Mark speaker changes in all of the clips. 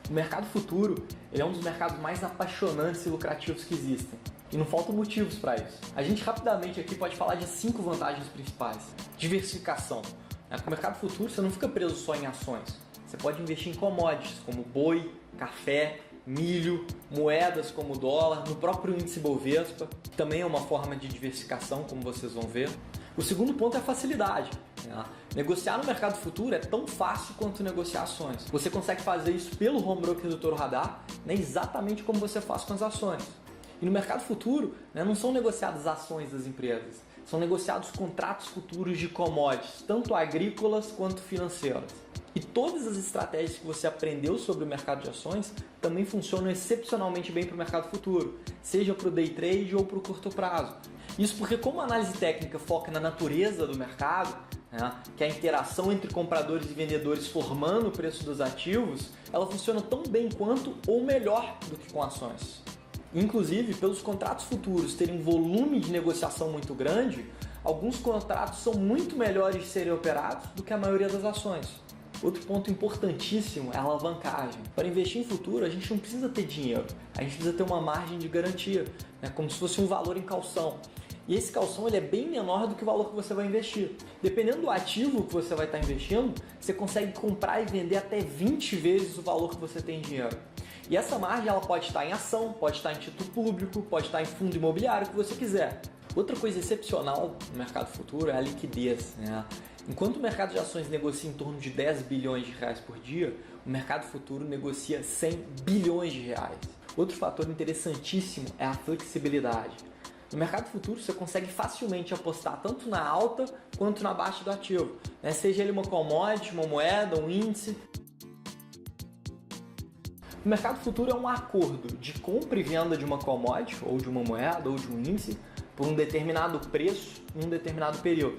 Speaker 1: O mercado futuro ele é um dos mercados mais apaixonantes e lucrativos que existem. E não faltam motivos para isso. A gente rapidamente aqui pode falar de 5 vantagens principais. Diversificação. Com o mercado futuro você não fica preso só em ações. Você pode investir em commodities como boi, café, milho, moedas como o dólar, no próprio índice Bovespa, que também é uma forma de diversificação, como vocês vão ver. O segundo ponto é a facilidade. Negociar no mercado futuro é tão fácil quanto negociar ações. Você consegue fazer isso pelo home broker do Toro Radar, exatamente como você faz com as ações. E no mercado futuro, não são negociadas ações das empresas, são negociados contratos futuros de commodities, tanto agrícolas quanto financeiras. E todas as estratégias que você aprendeu sobre o mercado de ações também funcionam excepcionalmente bem para o mercado futuro, seja para o day trade ou para o curto prazo. Isso porque como a análise técnica foca na natureza do mercado, que é a interação entre compradores e vendedores formando o preço dos ativos, ela funciona tão bem quanto ou melhor do que com ações. Inclusive, pelos contratos futuros terem um volume de negociação muito grande, alguns contratos são muito melhores de serem operados do que a maioria das ações. Outro ponto importantíssimo é a alavancagem. Para investir em futuro, a gente não precisa ter dinheiro, a gente precisa ter uma margem de garantia, como se fosse um valor em calção. E esse calção ele é bem menor do que o valor que você vai investir. Dependendo do ativo que você vai estar investindo, você consegue comprar e vender até 20 vezes o valor que você tem em dinheiro. E essa margem ela pode estar em ação, pode estar em título público, pode estar em fundo imobiliário, o que você quiser. Outra coisa excepcional no mercado futuro é a liquidez. Enquanto o mercado de ações negocia em torno de 10 bilhões de reais por dia, o mercado futuro negocia 100 bilhões de reais. Outro fator interessantíssimo é a flexibilidade. No mercado futuro você consegue facilmente apostar tanto na alta quanto na baixa do ativo, seja ele uma commodity, uma moeda, um índice. O mercado futuro é um acordo de compra e venda de uma commodity, ou de uma moeda, ou de um índice, por um determinado preço em um determinado período.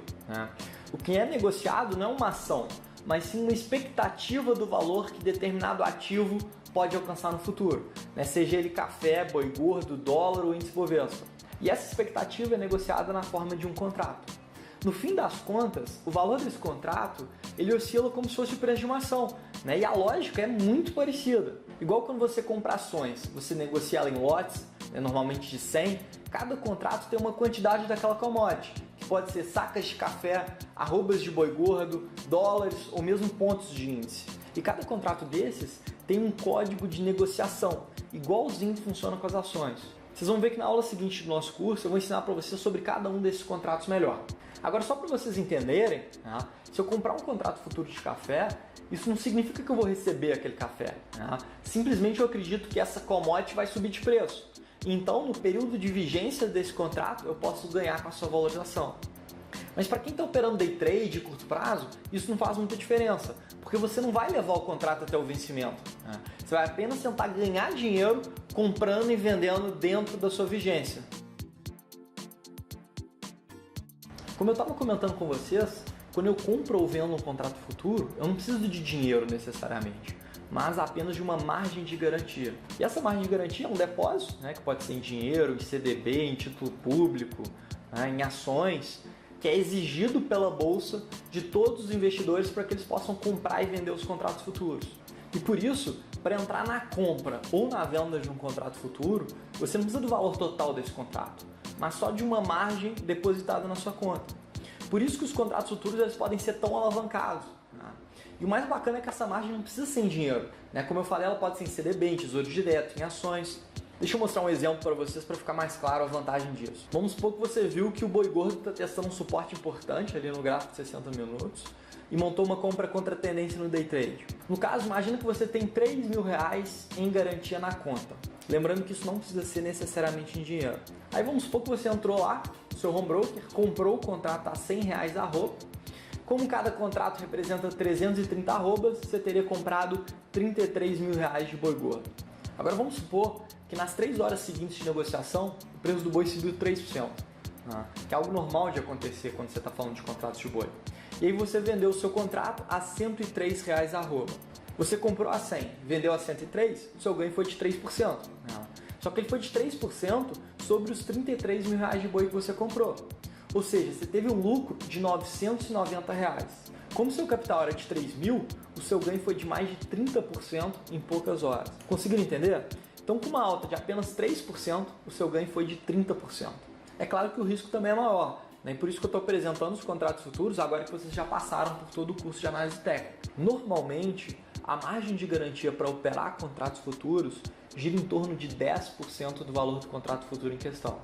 Speaker 1: O que é negociado não é uma ação, mas sim uma expectativa do valor que determinado ativo pode alcançar no futuro, seja ele café, boi gordo, dólar ou índice Bovespa. E essa expectativa é negociada na forma de um contrato. No fim das contas, o valor desse contrato ele oscila como se fosse o preço de uma ação, e a lógica é muito parecida. Igual quando você compra ações, você negocia ela em lotes, normalmente de 100, cada contrato tem uma quantidade daquela commodity, que pode ser sacas de café, arrobas de boi gordo, dólares ou mesmo pontos de índice. E cada contrato desses tem um código de negociação, igualzinho funciona com as ações. Vocês vão ver que na aula seguinte do nosso curso eu vou ensinar para vocês sobre cada um desses contratos melhor. Agora, só para vocês entenderem, se eu comprar um contrato futuro de café, isso não significa que eu vou receber aquele café. Simplesmente eu acredito que essa commodity vai subir de preço. Então, no período de vigência desse contrato, eu posso ganhar com a sua valorização. Mas para quem está operando day trade de curto prazo, isso não faz muita diferença, porque você não vai levar o contrato até o vencimento. Você vai apenas tentar ganhar dinheiro comprando e vendendo dentro da sua vigência. Como eu estava comentando com vocês, quando eu compro ou vendo um contrato futuro, eu não preciso de dinheiro necessariamente, mas apenas de uma margem de garantia. E essa margem de garantia é um depósito, que pode ser em dinheiro, em CDB, em título público, em ações, que é exigido pela bolsa de todos os investidores para que eles possam comprar e vender os contratos futuros. E por isso, para entrar na compra ou na venda de um contrato futuro, você não precisa do valor total desse contrato, mas só de uma margem depositada na sua conta. Por isso que os contratos futuros eles podem ser tão alavancados. E o mais bacana é que essa margem não precisa ser em dinheiro. Como eu falei, ela pode ser em CDB, em tesouro direto, em ações. Deixa eu mostrar um exemplo para vocês para ficar mais claro a vantagem disso. Vamos supor que você viu que o boi gordo está testando um suporte importante ali no gráfico de 60 minutos e montou uma compra contra tendência no day trade. No caso, imagina que você tem R$3.000 em garantia na conta. Lembrando que isso não precisa ser necessariamente em dinheiro. Aí vamos supor que você entrou lá, no seu home broker, comprou o contrato a R$100 a arroba. Como cada contrato representa 330 arrobas, você teria comprado R$33.000 de boi gordo. Agora vamos supor que nas 3 horas seguintes de negociação, o preço do boi subiu 3%, que é algo normal de acontecer quando você está falando de contratos de boi. E aí você vendeu o seu contrato a R$103 a arroba. Você comprou a 100, vendeu a 103, o seu ganho foi de 3%. Só que ele foi de 3% sobre os R$33.000 de boi que você comprou. Ou seja, você teve um lucro de R$990. Como seu capital era de 3 mil, o seu ganho foi de mais de 30% em poucas horas. Conseguiram entender? Então, com uma alta de apenas 3%, o seu ganho foi de 30%. É claro que o risco também é maior, né? E por isso que eu estou apresentando os contratos futuros agora que vocês já passaram por todo o curso de análise técnica. Normalmente, a margem de garantia para operar contratos futuros gira em torno de 10% do valor do contrato futuro em questão.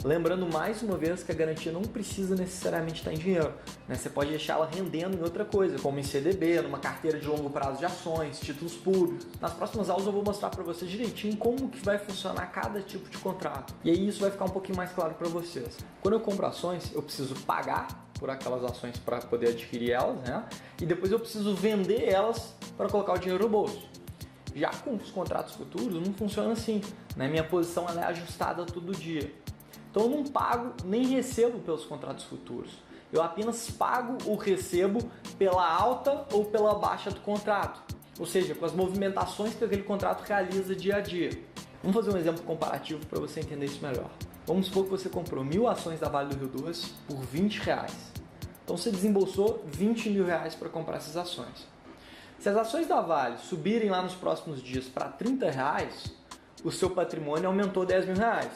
Speaker 1: Lembrando mais uma vez que a garantia não precisa necessariamente estar em dinheiro, né? Você pode deixá-la rendendo em outra coisa, como em CDB, numa carteira de longo prazo de ações, títulos públicos. Nas próximas aulas eu vou mostrar para vocês direitinho como que vai funcionar cada tipo de contrato. E aí isso vai ficar um pouquinho mais claro para vocês. Quando eu compro ações, eu preciso pagar por aquelas ações para poder adquirir elas, né? E depois eu preciso vender elas para colocar o dinheiro no bolso. Já com os contratos futuros não funciona assim, né? Minha posição ela é ajustada todo dia. Então eu não pago nem recebo pelos contratos futuros. Eu apenas pago ou recebo pela alta ou pela baixa do contrato. Ou seja, com as movimentações que aquele contrato realiza dia a dia. Vamos fazer um exemplo comparativo para você entender isso melhor. Vamos supor que você comprou 1.000 ações da Vale do Rio Doce por R$20. Então você desembolsou R$20 mil para comprar essas ações. Se as ações da Vale subirem lá nos próximos dias para R$30, o seu patrimônio aumentou R$10 mil.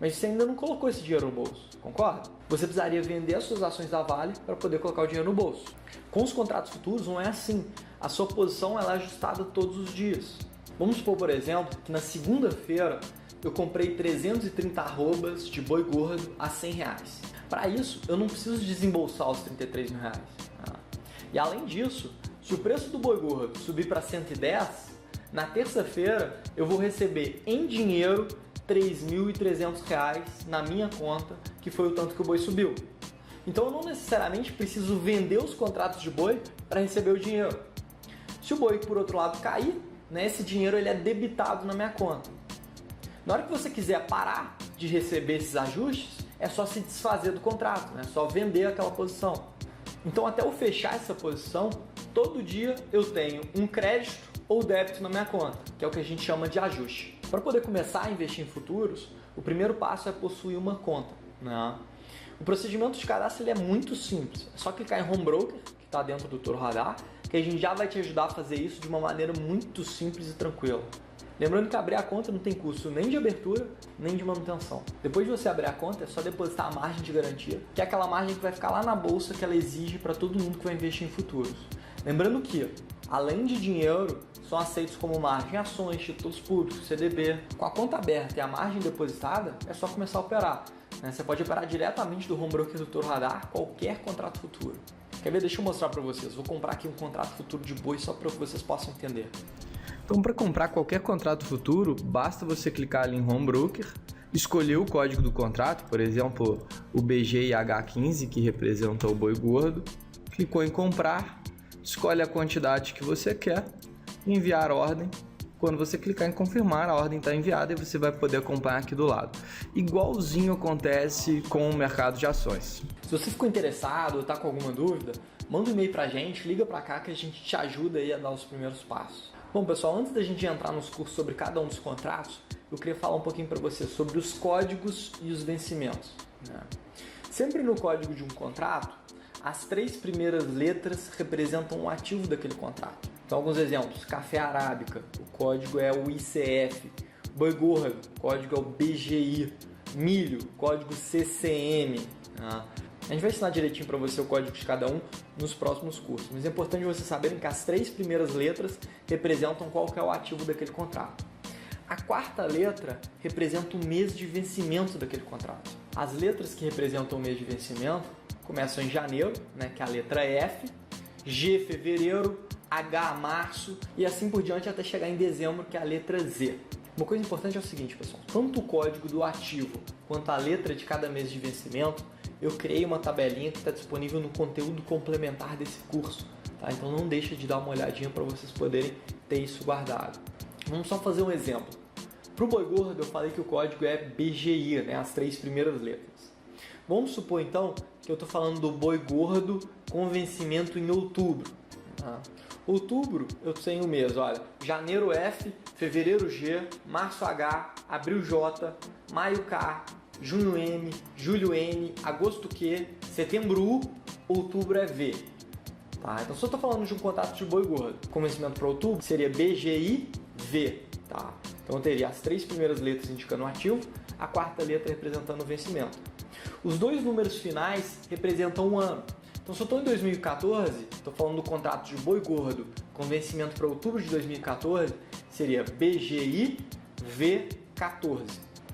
Speaker 1: Mas você ainda não colocou esse dinheiro no bolso, concorda? Você precisaria vender as suas ações da Vale para poder colocar o dinheiro no bolso. Com os contratos futuros não é assim. A sua posição ela é ajustada todos os dias. Vamos supor, por exemplo, que na segunda-feira eu comprei 330 arrobas de boi gordo a R$100. Para isso, eu não preciso desembolsar os R$33 mil. E além disso, se o preço do boi gordo subir para 110, na terça-feira eu vou receber em dinheiro R$3.300 na minha conta, que foi o tanto que o boi subiu. Então eu não necessariamente preciso vender os contratos de boi para receber o dinheiro. Se o boi, por outro lado, cair, né, esse dinheiro ele é debitado na minha conta. Na hora que você quiser parar de receber esses ajustes, é só se desfazer do contrato, né? É só vender aquela posição. Então até eu fechar essa posição, todo dia eu tenho um crédito ou débito na minha conta, que é o que a gente chama de ajuste. Para poder começar a investir em futuros, o primeiro passo é possuir uma conta, né? O procedimento de cadastro ele é muito simples. É só clicar em Home Broker, que está dentro do Toro Radar, que a gente já vai te ajudar a fazer isso de uma maneira muito simples e tranquila. Lembrando que abrir a conta não tem custo nem de abertura, nem de manutenção. Depois de você abrir a conta, é só depositar a margem de garantia, que é aquela margem que vai ficar lá na bolsa que ela exige para todo mundo que vai investir em futuros. Lembrando que, além de dinheiro, são aceitos como margem ações, títulos públicos, CDB. Com a conta aberta e a margem depositada, é só começar a operar. Você pode operar diretamente do Home Broker do Toro Radar qualquer contrato futuro. Quer ver? Deixa eu mostrar para vocês. Vou comprar aqui um contrato futuro de boi só para que vocês possam entender. Então, para comprar qualquer contrato futuro, basta você clicar ali em Home Broker, escolher o código do contrato, por exemplo, o BGIH15, que representa o boi gordo, clicou em comprar, escolhe a quantidade que você quer, enviar ordem. Quando você clicar em confirmar, a ordem está enviada e você vai poder acompanhar aqui do lado. Igualzinho acontece com o mercado de ações. Se você ficou interessado ou está com alguma dúvida, manda um e-mail para a gente, liga para cá que a gente te ajuda aí a dar os primeiros passos. Bom, pessoal, antes da gente entrar nos cursos sobre cada um dos contratos, eu queria falar um pouquinho para você sobre os códigos e os vencimentos, né? Sempre no código de um contrato, as 3 primeiras letras representam o ativo daquele contrato. Então, alguns exemplos: café arábica, o código é o ICF; boi gordo, o código é o BGI; milho, código CCM. A gente vai ensinar direitinho para você o código de cada um nos próximos cursos, mas é importante você saberem que as 3 primeiras letras representam qual que é o ativo daquele contrato. A 4ª letra representa o mês de vencimento daquele contrato. As letras que representam o mês de vencimento começam em janeiro, né, que é a letra F, G, fevereiro, H, março e assim por diante até chegar em dezembro, que é a letra Z. Uma coisa importante é o seguinte, pessoal: tanto o código do ativo quanto a letra de cada mês de vencimento, eu criei uma tabelinha que está disponível no conteúdo complementar desse curso, tá? Então não deixa de dar uma olhadinha para vocês poderem ter isso guardado. Vamos só fazer um exemplo. Para o boi gordo eu falei que o código é BGI, né? As 3 primeiras letras. Vamos supor então que eu estou falando do boi gordo com vencimento em outubro. Outubro eu tenho o mês, olha, janeiro F, fevereiro G, março H, abril J, maio K, junho M, julho N, agosto Q, setembro U, outubro é V. Tá? Então, se eu estou falando de um contrato de boi gordo com vencimento para outubro, seria BGIV. Tá? Então, eu teria as 3 primeiras letras indicando o ativo, a 4ª letra representando o vencimento. Os 2 números finais representam um ano. Então, se eu estou em 2014, estou falando do contrato de boi gordo com vencimento para outubro de 2014, seria BGIV14.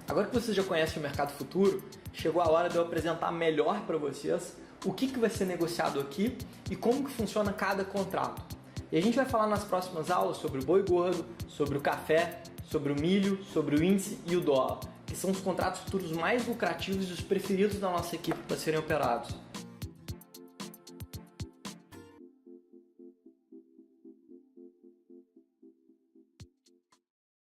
Speaker 1: Agora que vocês já conhecem o mercado futuro, chegou a hora de eu apresentar melhor para vocês o que vai ser negociado aqui e como que funciona cada contrato. E a gente vai falar nas próximas aulas sobre o boi gordo, sobre o café, sobre o milho, sobre o índice e o dólar, que são os contratos futuros mais lucrativos e os preferidos da nossa equipe para serem operados.